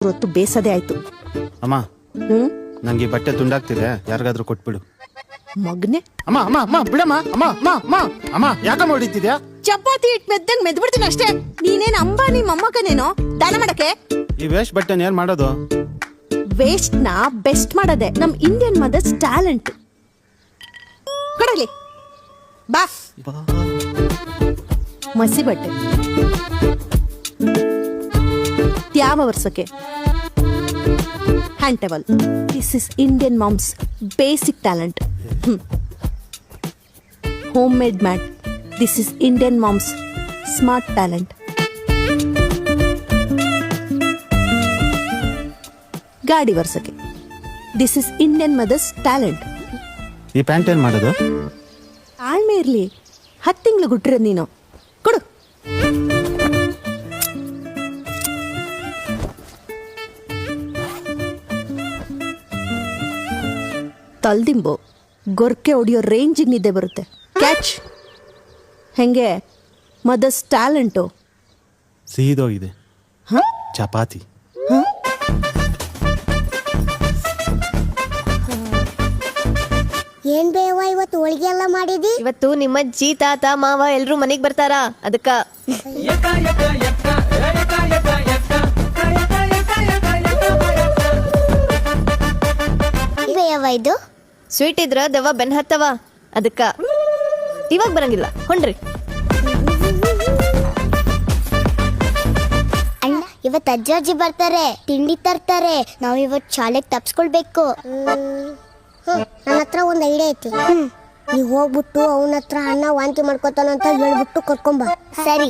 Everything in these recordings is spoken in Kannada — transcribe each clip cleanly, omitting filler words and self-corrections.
ಹೊತ್ತು ಬೇಸದೆ ಆಯ್ತು. ಅಮ್ಮ ನಂಗೆ ಈ ಬಟ್ಟೆ ತುಂಡಾಗ್ತಿದೆ, ಯಾರಿಗಾದ್ರೂ ಕೊಟ್ಬಿಡು. ಮಗ್ನೆ ಅಮ್ಮ ಅಮ್ಮ ಅಮ್ಮ ಬಿಡಮ್ಮ. ಅಮ್ಮ ಅಮ್ಮ ಅಮ್ಮ ಅಮ್ಮ ಯಾಕಮ್ಮ ಹೊಡಿತಿದ್ಯಾ? ಚಪಾತಿ ಇಟ್ ಮೆದ್ದಂಗ್ ಮೆದ್ಬಿಡ್ತೀನಿ ಅಷ್ಟೇ. ನೀನೇನ್ ಅಂಬಾನಿ ಮೊಮ್ಮಕ್ಕನೇನೋ ದಾನ ಮಾಡಕ್ಕೆ? ಈ ವೇಸ್ಟ್ ಬಟ್ಟೆನ ಏನ್ ಮಾಡೋದು? ವೇಸ್ಟ್ ನ ಬೆಸ್ಟ್ ಮಾಡದೆ ನಮ್ ಇಂಡಿಯನ್ ಮದರ್ಸ್ ಟ್ಯಾಲೆಂಟ್. ಕೊಡಲಿ ಬಾ. ಮಸಿ ಬಟ್ಟೆ ಯಾವ ವರ್ಷಕ್ಕೆ? Hand towel. This is Indian moms basic talent. Homemade mat. This is Indian moms smart talent. ಗಾಡಿ ವರ್ಷಕ್ಕೆ. This is Indian mothers talent. ಈ ಪ್ಯಾಂಟ್ ಏನ್ ಮಾಡೋದು? ತಾಳ್ಮೆ ಇರ್ಲಿ, 10 ತಿಂಗಳು ಗುಟ್ಟಿರೋದು ನೀನು. ಕೊಡು. ತಲ್ದಿಂಬು ಗೊರ್ಕೆ ಹೊಡಿಯೋ ರೇಂಜಿಗೆ ನಿದ್ದೆ ಬರುತ್ತೆ. ಕ್ಯಾಚ್. ಹೆಂಗೆ ಮದರ್ಸ್ ಟ್ಯಾಲೆಂಟು? ಸೀದೋಗಿದೆ. ಹ ಚಪಾತಿ. ಏನ್ ಬೇವ ಇವತ್ತು ಹೋಳಿಗೆ ಎಲ್ಲ ಮಾಡಿದಿ? ಇವತ್ತು ನಿಮ್ಮ ಅಜ್ಜಿ ತಾತ ಮಾವ ಎಲ್ರು ಮನೆಗ್ ಬರ್ತಾರ, ಅದಕ್ಕ. ಬೇವ ಇದು ಸ್ವೀಟ್ ಇದ್ರ ದೆವ್ವ ಬೆನ್ ಹತ್ತವ, ಅದಕ್ಕ. ಇವಾಗ ಬರಂಗಿಲ್ಲ, ಹೊಂಡ್ರಿ. ಅಣ್ಣ ಇವತ್ತು ಅಜ್ಜ ಅಜ್ಜಿ ಬರ್ತಾರೆ, ತಿಂಡಿ ತರ್ತಾರೆ. ನಾವ್ ಇವತ್ತು ಶಾಲೆಗೆ ತಪ್ಸ್ಕೊಳ್ಬೇಕು. ನನ್ನ ಹತ್ರ ಒಂದ್ ಐಡಿಯಾ ಐತಿ. ನೀವ್ ಹೋಗ್ಬಿಟ್ಟು ಅವನ ಹತ್ರ ಅಣ್ಣ ವಾಂತಿ ಮಾಡ್ಕೊತಾನಂತ ಹೇಳ್ಬಿಟ್ಟು ಕರ್ಕೊಂಬ. ಸರಿ.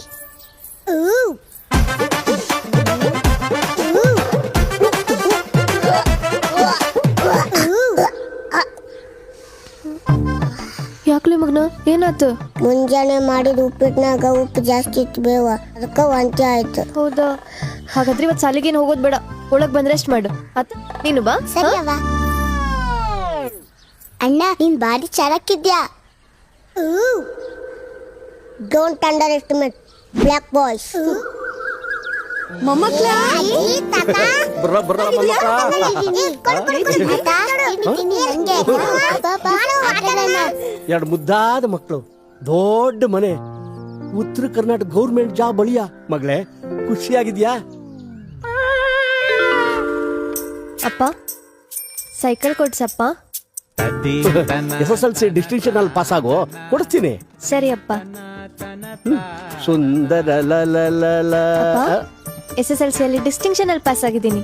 ಯಾಕ್ಲಿ ಮಗನ, ಏನಾತು? ಮುಂಜಾನೆ ಮಾಡಿದ ಉಪ್ಪಿಟ್ನಾಗ ಉಪ್ಪು ಜಾಸ್ತಿ ಇತ್ತು ಬೇವ, ಅದಕ್ಕ ವಾಂತಿ ಆಯ್ತು. ಹೌದಾ? ಹಾಗಾದ್ರೆ ಇವತ್ತು ಸಾಲಿಗೇನು ಹೋಗೋದ್ ಬೇಡ, ಒಳಗ್ ಬಂದ್ರೆ ರೆಸ್ಟ್ ಮಾಡು. ನೀನು ಬಾ. ಸರಿ ಅವ್ವ. ಅಣ್ಣ ನೀನ್ ಬಾರಿ ಚೆನ್ನಾಗಿದ್ಯಾ. Don't underestimate black boys. ಮೊಮ್ಮಕ್ಳ ಎರಡು ಮುದ್ದಾದ ಮಕ್ಕಳು, ದೊಡ್ಡ ಮನೆ, ಉತ್ತರ ಕರ್ನಾಟಕ ಗೌರ್ಮೆಂಟ್ ಜಾಬ್ ಅಳಿಯ. ಮಗಳೇ ಖುಷಿಯಾಗಿದ್ಯಾ? ಅಪ್ಪ ಸೈಕಲ್ ಕೊಡ್ಸಪ್ಪ. SSLC ಡಿಸ್ಟಿಂಕ್ಷನ್ ಅಲ್ಲಿ ಪಾಸ್ ಆಗೋ, ಕೊಡಿಸ್ತೀನಿ. ಸರಿ ಅಪ್ಪ. ಸುಂದರ SSLC ಅಲ್ಲಿ ಡಿಸ್ಟಿಂಕ್ಷನ್ ಅಲ್ಲಿ ಪಾಸ್ ಆಗಿದ್ದೀನಿ.